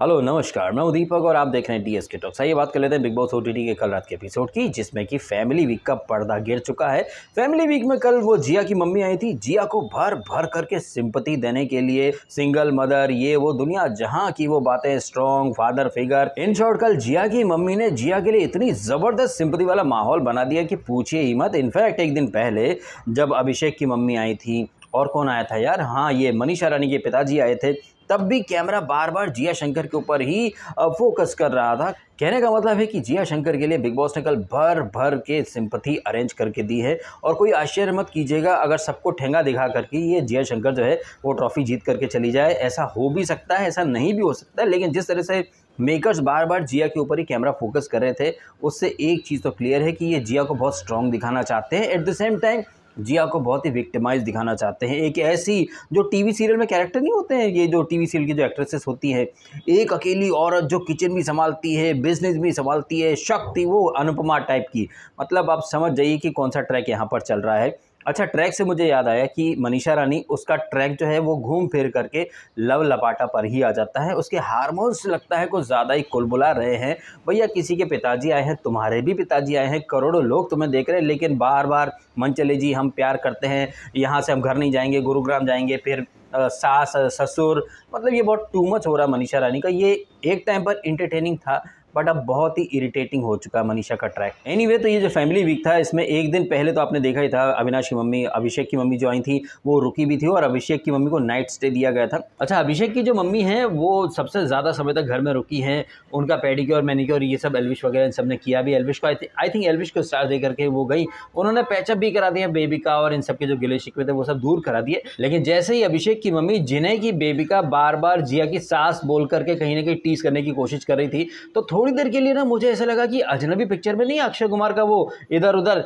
Hello नमस्कार, मैं हूं दीपक और आप देख रहे हैं डीएसके टॉक्स। आइए बात कर लेते हैं बिग बॉस ओटीटी के कल रात के एपिसोड की, जिसमें कि फैमिली वीक का पर्दा गिर चुका है। फैमिली वीक में कल वो जिया की मम्मी आई थी। जिया को भर भर करके सिंपैथी देने के लिए सिंगल मदर, ये वो दुनिया जहां की वो बातें, strong father figure. In short कल जिया की मम्मी ने जिया के लिए इतनी जबरदस्त सिंपैथी वाला माहौल बना दिया कि पूछिए ही मत। इनफैक्ट एक दिन पहले जब अभिषेक की मम्मी आई थी, और कौन आया था यार, हाँ ये मनीषा रानी के पिताजी आए थे, तब भी कैमरा बार बार जिया शंकर के ऊपर ही फोकस कर रहा था। कहने का मतलब है कि जिया शंकर के लिए बिग बॉस ने कल भर भर के सिंपैथी अरेंज करके दी है। और कोई आश्चर्य मत कीजिएगा अगर सबको ठेंगा दिखा करके ये जिया शंकर जो है वो ट्रॉफी जीत करके चली जाए। ऐसा हो भी सकता है, ऐसा नहीं भी हो सकता है, लेकिन जिस तरह से मेकर्स बार बार जिया के ऊपर ही कैमरा फोकस कर रहे थे, उससे एक चीज़ तो क्लियर है कि ये जिया को बहुत स्ट्रांग दिखाना चाहते हैं। एट द सेम टाइम जिया को बहुत ही विक्टिमाइज दिखाना चाहते हैं। एक ऐसी जो टीवी सीरियल में कैरेक्टर नहीं होते हैं, ये जो टीवी सीरियल की जो एक्ट्रेसेस होती है, एक अकेली औरत जो किचन भी संभालती है, बिजनेस भी संभालती है, शक्ति, वो अनुपमा टाइप की। मतलब आप समझ जाइए कि कौन सा ट्रैक यहाँ पर चल रहा है। अच्छा, ट्रैक से मुझे याद आया कि मनीषा रानी, उसका ट्रैक जो है वो घूम फिर करके लव लपाटा पर ही आ जाता है। उसके हार्मोन्स लगता है कुछ ज़्यादा ही कुलबुला रहे हैं। भैया किसी के पिताजी आए हैं, तुम्हारे भी पिताजी आए हैं, करोड़ों लोग तुम्हें देख रहे हैं, लेकिन बार बार मन चले जी हम प्यार करते हैं, यहाँ से हम घर नहीं जाएंगे, गुरुग्राम जाएंगे, फिर सास ससुर। मतलब ये बहुत टू मच हो रहा है मनीषा रानी का। ये एक टाइम पर इंटरटेनिंग था, बट अब बहुत ही इरिटेटिंग हो चुका है मनीषा का ट्रैक। एनीवे, तो ये जो फैमिली वीक था, इसमें एक दिन पहले तो आपने देखा ही था, अविनाश की मम्मी, अभिषेक की मम्मी जो आई थी वो रुकी भी थी, और अभिषेक की मम्मी को नाइट स्टे दिया गया था। अच्छा, अभिषेक की जो मम्मी है वो सबसे ज़्यादा समय तक घर में रुकी हैं। उनका पेडिक्योर मैनिक्योर ये सब एल्विश वगैरह सब ने किया भी। एल्विश को आई थिंक एल्विश को स्टार दे करके वो गई, उन्होंने पैचअप भी करा दिया बेबी का, और इन सब के जो गिले शिकवे थे वो सब दूर करा दिए। लेकिन जैसे ही अभिषेक की मम्मी, जिन्हें की बेबी का बार बार जिया की सास बोल करके कहीं ना कहीं टीज करने की कोशिश कर रही थी, तो थोड़ी देर के लिए ना मुझे ऐसा लगा कि अजनबी पिक्चर में नहीं अक्षय कुमार का वो इधर उधर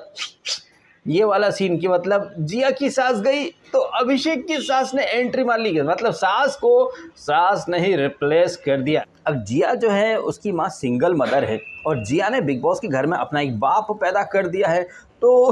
ये वाला सीन, की मतलब जिया की सास गई तो अभिषेक की सास ने एंट्री मार ली, मतलब सास को सास ने ही रिप्लेस कर दिया। अब जिया जो है उसकी माँ सिंगल मदर है, और जिया ने बिग बॉस के घर में अपना एक बाप पैदा कर दिया है। तो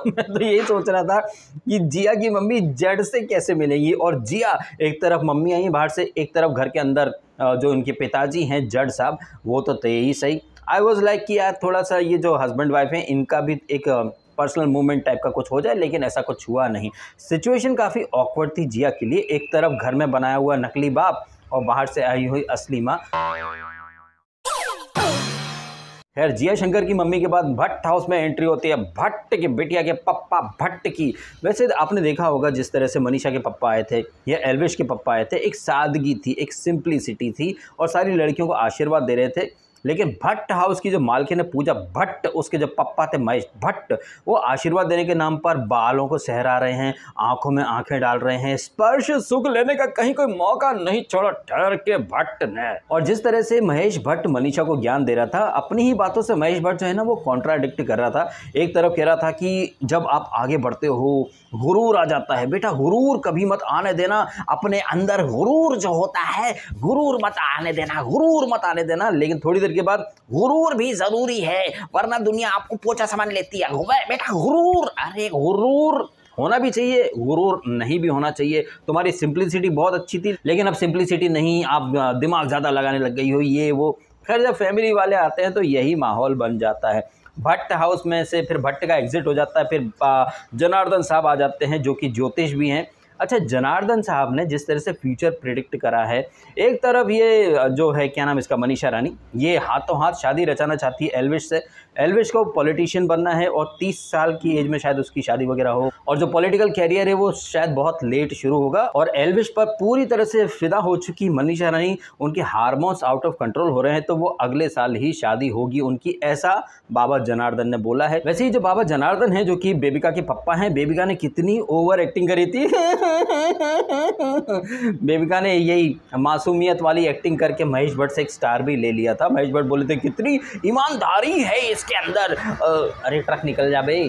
मैं तो यही सोच रहा था कि जिया की मम्मी जड़ से कैसे मिलेगी, और जिया एक तरफ मम्मी आई बाहर से, एक तरफ घर के अंदर जो इनके पिताजी हैं जड़ साहब, वो तो थे ही सही। आई वॉज लाइक कि यार थोड़ा सा ये जो हस्बैंड वाइफ हैं इनका भी एक पर्सनल मूवमेंट टाइप का कुछ हो जाए, लेकिन ऐसा कुछ हुआ नहीं। सिचुएशन काफ़ी ऑकवर्ड थी जिया के लिए। एक तरफ घर में बनाया हुआ नकली बाप, और बाहर से आई हुई असली माँ। खैर, जिया शंकर की मम्मी के बाद भट्ट हाउस में एंट्री होती है भट्ट के बिटिया के पप्पा भट्ट की। वैसे आपने देखा होगा जिस तरह से मनीषा के पप्पा आए थे या एल्विश के पप्पा आए थे, एक सादगी थी, एक सिंप्लिसिटी थी, और सारी लड़कियों को आशीर्वाद दे रहे थे। लेकिन भट्ट हाउस की जो मालकिन है पूजा भट्ट, उसके जो पप्पा थे महेश भट्ट, वो आशीर्वाद देने के नाम पर बालों को सहरा रहे हैं, आंखों में आंखें डाल रहे हैं, स्पर्श सुख लेने का कहीं कोई मौका नहीं छोड़ा ठहर के भट्ट ने। और जिस तरह से महेश भट्ट मनीषा को ज्ञान दे रहा था, अपनी ही बातों से महेश भट्ट जो है ना वो कॉन्ट्राडिक्ट कर रहा था। एक तरफ कह रहा था कि जब आप आगे बढ़ते हो गुरूर आ जाता है, बेटा गुरूर कभी मत आने देना, अपने अंदर गुरूर जो होता है गुरूर मत आने देना, गुरूर मत आने देना। लेकिन थोड़ी देर के बाद गुरूर भी जरूरी है, वरना दुनिया आपको पोछा सामान लेती है, बेटा गुरूर, अरे गुरूर होना भी चाहिए, गुरूर नहीं भी होना चाहिए। तुम्हारी सिंप्लिसिटी बहुत अच्छी थी, लेकिन अब सिंप्लिसिटी नहीं, आप दिमाग ज़्यादा लगाने लग गई हो, ये वो। खैर, जब फैमिली वाले आते हैं तो यही माहौल बन जाता है। भट्ट हाउस में से फिर भट्ट का एग्जिट हो जाता है, फिर जनार्दन साहब आ जाते हैं जो कि ज्योतिष भी हैं। अच्छा, जनार्दन साहब ने जिस तरह से फ्यूचर प्रिडिक्ट करा है, एक तरफ ये जो है क्या नाम इसका मनीषा रानी, ये हाथों हाथ शादी रचाना चाहती है एल्विश से। एल्विश को पॉलिटिशियन बनना है, और 30 साल की एज में शायद उसकी शादी वगैरह हो, और जो पॉलिटिकल कैरियर है वो शायद बहुत लेट शुरू होगा। और एल्विश पर पूरी तरह से फिदा हो चुकी मनीषा रानी, उनके हार्मोन्स आउट ऑफ कंट्रोल हो रहे हैं, तो वो अगले साल ही शादी होगी उनकी, ऐसा बाबा जनार्दन ने बोला है। वैसे ही जो बाबा जनार्दन है जो कि बेबिका के पप्पा हैं, बेबिका ने कितनी ओवर एक्टिंग करी थी बेबिका ने यही मासूमियत वाली एक्टिंग करके महेश भट्ट से एक स्टार भी ले लिया था। महेश भट्ट बोले थे कितनी ईमानदारी है इसके अंदर। अरे ट्रक निकल जा भाई,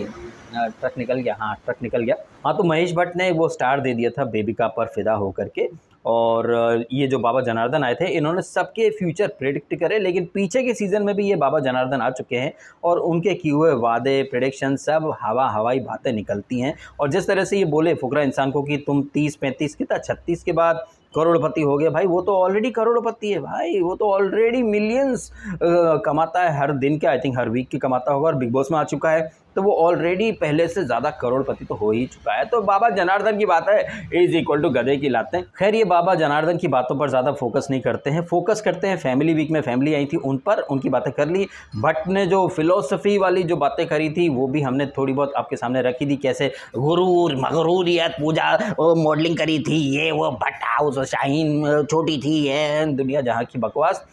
ट्रक निकल गया, हाँ ट्रक निकल गया। हाँ, तो महेश भट्ट ने वो स्टार दे दिया था बेबिका पर फिदा होकर के। और ये जो बाबा जनार्दन आए थे, इन्होंने सबके फ्यूचर प्रेडिक्ट करे, लेकिन पीछे के सीज़न में भी ये बाबा जनार्दन आ चुके हैं, और उनके किए हुए वादे, प्रेडिक्शन सब हवाई बातें निकलती हैं। और जिस तरह से ये बोले फुकरा इंसान को कि तुम 30-35 कितना 36 के बाद करोड़पति हो गया। भाई वो तो ऑलरेडी करोड़पति है भाई, वो तो ऑलरेडी मिलियंस कमाता है हर दिन के, आई थिंक हर वीक की कमाता होगा, और बिग बॉस में आ चुका है तो वो ऑलरेडी पहले से ज़्यादा करोड़पति तो हो ही चुका है। तो बाबा जनार्दन की बात है इज इक्वल टू गधे की लातें। खैर ये बाबा जनार्दन की बातों पर ज़्यादा फोकस नहीं करते हैं, फोकस करते हैं फैमिली वीक में फैमिली आई थी उन पर, उनकी बातें कर ली। भट्ट ने जो फिलोसफी वाली जो बातें करी थी वो भी हमने थोड़ी बहुत आपके सामने रखी थी, कैसे गुरूर मगरूरियत पूजा मॉडलिंग करी थी, ये वो भट्ट हाउस शाहीन छोटी थी, ये दुनिया जहाँ की बकवास।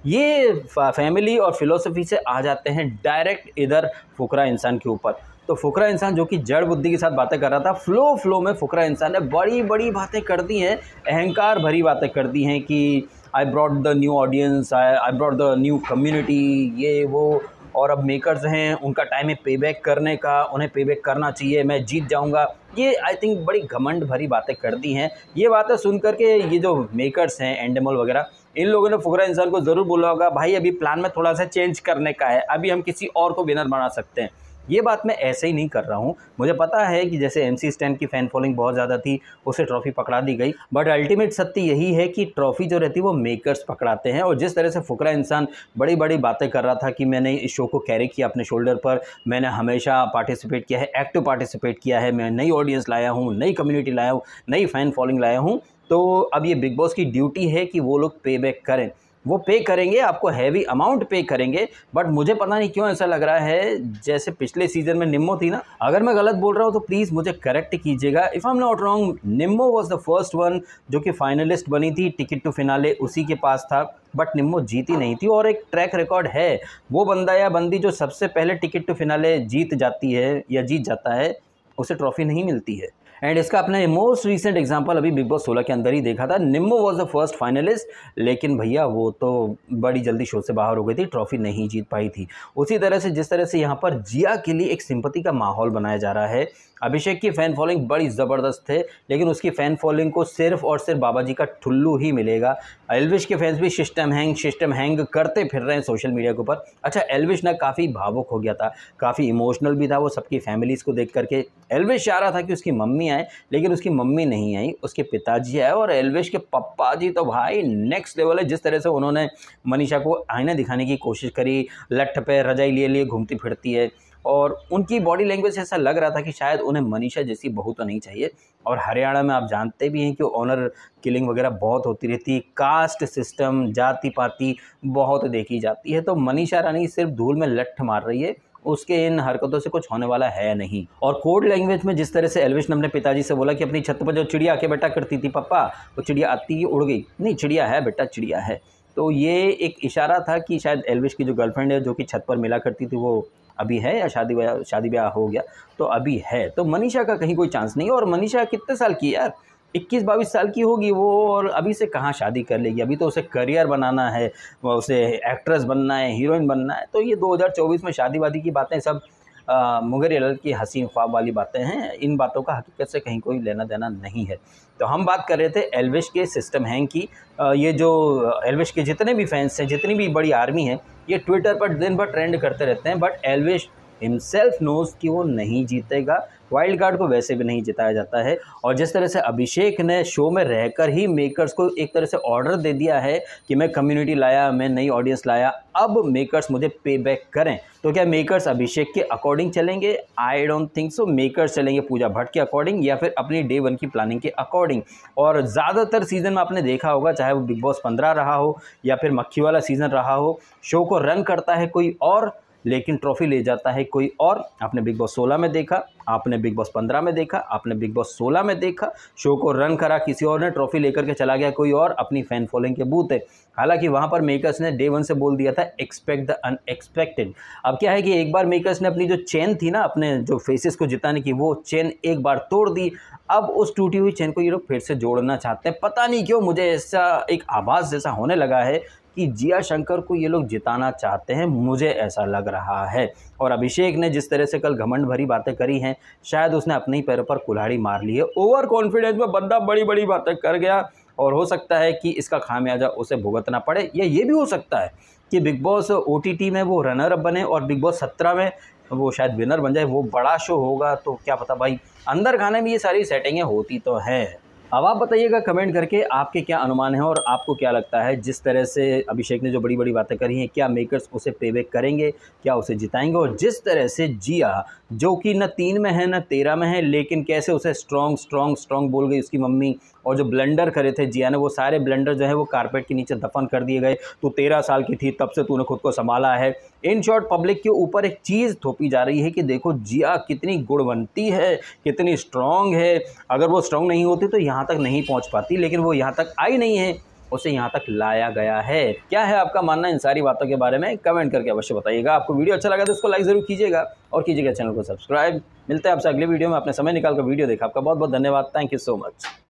ये फैमिली और फिलोसफी से आ जाते हैं डायरेक्ट इधर फुकरा इंसान के ऊपर। तो फुकरा इंसान जो कि जड़ बुद्धि के साथ बातें कर रहा था, फ्लो में फुकरा इंसान ने बड़ी बड़ी बातें कर दी हैं, अहंकार भरी बातें कर दी हैं कि I brought the new audience, I brought the new community, ये वो, और अब मेकर्स हैं उनका टाइम है पे बैक करने का, उन्हें पे बैक करना चाहिए, मैं जीत जाऊंगा। ये आई थिंक बड़ी घमंड भरी बातें कर दी हैं। ये बातें सुन करके ये जो मेकर्स हैं एंडेमल वगैरह, इन लोगों ने फुकरा इंसान को ज़रूर बोला होगा भाई अभी प्लान में थोड़ा सा चेंज करने का है, अभी हम किसी और को विनर बना सकते हैं। ये बात मैं ऐसे ही नहीं कर रहा हूँ, मुझे पता है कि जैसे MC स्टैन की फ़ैन फॉलोइंग बहुत ज़्यादा थी, उसे ट्रॉफ़ी पकड़ा दी गई, बट अल्टीमेट सत्य यही है कि ट्रॉफ़ी जो रहती है वो मेकर्स पकड़ाते हैं। और जिस तरह से फुकरा इंसान बड़ी बड़ी बातें कर रहा था कि मैंने इस शो को कैरी किया अपने शोल्डर पर, मैंने हमेशा पार्टिसिपेट किया है, एक्टिव पार्टिसिपेट किया है, मैं नई ऑडियंस लाया हूँ, नई कम्युनिटी लाया हूँ, नई फ़ैन फॉलोइंग लाया हूँ, तो अब ये बिग बॉस की ड्यूटी है कि वो लोग पे बैक करें। वो पे करेंगे, आपको हैवी अमाउंट पे करेंगे, बट मुझे पता नहीं क्यों ऐसा लग रहा है जैसे पिछले सीजन में निम्मो थी ना, अगर मैं गलत बोल रहा हूँ तो प्लीज़ मुझे करेक्ट कीजिएगा। If I am not wrong, Nimmo was the first one जो कि फाइनलिस्ट बनी थी, टिकट टू फिनाले उसी के पास था, बट निम्मो जीती नहीं थी। और एक ट्रैक रिकॉर्ड है, वो बंदा या बंदी जो सबसे पहले टिकट टू फिनाले जीत जाती है या जीत जाता है, उसे ट्रॉफी नहीं मिलती है। एंड इसका अपने मोस्ट रीसेंट एग्जांपल अभी बिग बॉस 16 के अंदर ही देखा था। Nimmo was the first finalist, लेकिन भैया वो तो बड़ी जल्दी शो से बाहर हो गई थी, ट्रॉफी नहीं जीत पाई थी। उसी तरह से जिस तरह से यहाँ पर जिया के लिए एक सिंपैथी का माहौल बनाया जा रहा है, अभिषेक की फ़ैन फॉलोइंग बड़ी ज़बरदस्त है, लेकिन उसकी फ़ैन फॉलोइंग को सिर्फ और सिर्फ बाबा जी का ठुल्लू ही मिलेगा। एल्विश के फैंस भी सिस्टम हैंग करते फिर रहे हैं सोशल मीडिया के ऊपर। अच्छा, एल्विश ना काफ़ी भावुक हो गया था, काफ़ी इमोशनल भी था वो सबकी फैमिलीज़ को देख करके। एल्विश चाह रहा था कि उसकी मम्मी आए, लेकिन उसकी मम्मी नहीं आई, उसके पिताजी आए, और एल्विश के पप्पा जी तो भाई नेक्स्ट लेवल है। जिस तरह से उन्होंने मनीषा को आईना दिखाने की कोशिश करी, लठ पे रजाई लिए लिए घूमती फिरती है, और उनकी बॉडी लैंग्वेज से ऐसा लग रहा था कि शायद उन्हें मनीषा जैसी बहू तो नहीं चाहिए। और हरियाणा में आप जानते भी हैं कि ऑनर किलिंग वगैरह बहुत होती रहती है, कास्ट सिस्टम, जाति पाति बहुत देखी जाती है। तो मनीषा रानी सिर्फ धूल में लठ मार रही है, उसके इन हरकतों से कुछ होने वाला है नहीं। और कोड लैंग्वेज में जिस तरह से एल्विश ने अपने पिताजी से बोला कि अपनी छत पर जो चिड़िया आके बैठा करती थी पापा, वो चिड़िया आती ही उड़ गई, नहीं चिड़िया है बेटा चिड़िया है, तो ये एक इशारा था कि शायद एल्विश की जो गर्लफ्रेंड है जो कि छत पर मिला करती थी वो अभी है, या शादी ब्याह हो गया तो अभी है। तो मनीषा का कहीं कोई चांस नहीं है। और मनीषा कितने साल की यार, 21-22 साल की होगी वो, और अभी से कहाँ शादी कर लेगी, अभी तो उसे करियर बनाना है, उसे एक्ट्रेस बनना है, हीरोइन बनना है। तो ये 2024 में शादी वादी की बातें सब मुगेर अल की हसीन ख्वाब वाली बातें हैं, इन बातों का हकीकत से कहीं कोई लेना देना नहीं है। तो हम बात कर रहे थे एल्विश के सिस्टम हैंग की। ये जो एल्विश के जितने भी फैंस हैं, जितनी भी बड़ी आर्मी है, ये ट्विटर पर दिन भर ट्रेंड करते रहते हैं, बट एल्विश हिमसेल्फ नोज कि वो नहीं जीतेगा। वाइल्ड कार्ड को वैसे भी नहीं जिताया जाता है। और जिस तरह से अभिषेक ने शो में रहकर ही मेकर्स को एक तरह से ऑर्डर दे दिया है कि मैं कम्युनिटी लाया, मैं नई ऑडियंस लाया, अब मेकर्स मुझे पे बैक करें, तो क्या मेकर्स अभिषेक के अकॉर्डिंग चलेंगे? I don't think so. Makers चलेंगे पूजा भट्ट के अकॉर्डिंग या फिर अपनी डे 1 की प्लानिंग के अकॉर्डिंग। और ज़्यादातर सीज़न में आपने देखा होगा, चाहे वो बिग बॉस 15 रहा हो या फिर मक्खी वाला सीज़न रहा हो, शो को रन करता है कोई और, लेकिन ट्रॉफी ले जाता है कोई और। आपने बिग बॉस 16 में देखा, आपने बिग बॉस 15 में देखा, आपने बिग बॉस 16 में देखा, शो को रन करा किसी और ने, ट्रॉफी लेकर के चला गया कोई और अपनी फैन फॉलोइंग के बूते। हालांकि वहां पर मेकर्स ने डे 1 से बोल दिया था एक्सपेक्ट द अनएक्सपेक्टेड। अब क्या है कि एक बार मेकर्स ने अपनी जो चेन थी ना, अपने जो फेसेस को जिताने की, वो चेन एक बार तोड़ दी। अब उस टूटी हुई चेन को ये लोग फिर से जोड़ना चाहते हैं। पता नहीं क्यों मुझे ऐसा एक आभास जैसा होने लगा है कि जिया शंकर को ये लोग जिताना चाहते हैं, मुझे ऐसा लग रहा है। और अभिषेक ने जिस तरह से कल घमंड भरी बातें करी हैं, शायद उसने अपने ही पैरों पर कुल्हाड़ी मार ली है। ओवर कॉन्फिडेंस में बंदा बड़ी बड़ी बातें कर गया, और हो सकता है कि इसका खामियाजा उसे भुगतना पड़े, या ये भी हो सकता है कि बिग बॉस OTT में वो रनर अप बने और बिग बॉस 17 में वो शायद विनर बन जाए। वो बड़ा शो होगा तो क्या पता भाई, अंदर खाने में ये सारी सेटिंगें होती तो हैं। अब आप बताइएगा कमेंट करके आपके क्या अनुमान है और आपको क्या लगता है, जिस तरह से अभिषेक ने जो बड़ी बड़ी बातें करी हैं, क्या मेकर्स उसे पेबैक करेंगे, क्या उसे जिताएंगे? और जिस तरह से जिया, जो कि न 3 में है न 13 में है, लेकिन कैसे उसे स्ट्रॉन्ग स्ट्रॉन्ग स्ट्रॉन्ग बोल गई उसकी मम्मी, और जो ब्लंडर करे थे जिया ने, वो सारे ब्लंडर जो है वो कारपेट के नीचे दफन कर दिए गए। तू 13 साल की थी तब से तूने खुद को संभाला है। इन शॉर्ट पब्लिक के ऊपर एक चीज़ थोपी जा रही है कि देखो जिया कितनी गुणवंती है, कितनी स्ट्रॉन्ग है। अगर वो स्ट्रॉन्ग नहीं होती तो यहाँ तक नहीं पहुँच पाती, लेकिन वो यहाँ तक आई नहीं है, उसे यहाँ तक लाया गया है। क्या है आपका मानना इन सारी बातों के बारे में? कमेंट करके अवश्य बताइएगा। आपको वीडियो अच्छा लगा तो उसको लाइक ज़रूर कीजिएगा और कीजिएगा चैनल को सब्सक्राइब। मिलते हैं आपसे अगले वीडियो में। अपने समय निकाल कर वीडियो देखा, आपका बहुत बहुत धन्यवाद। Thank you so much.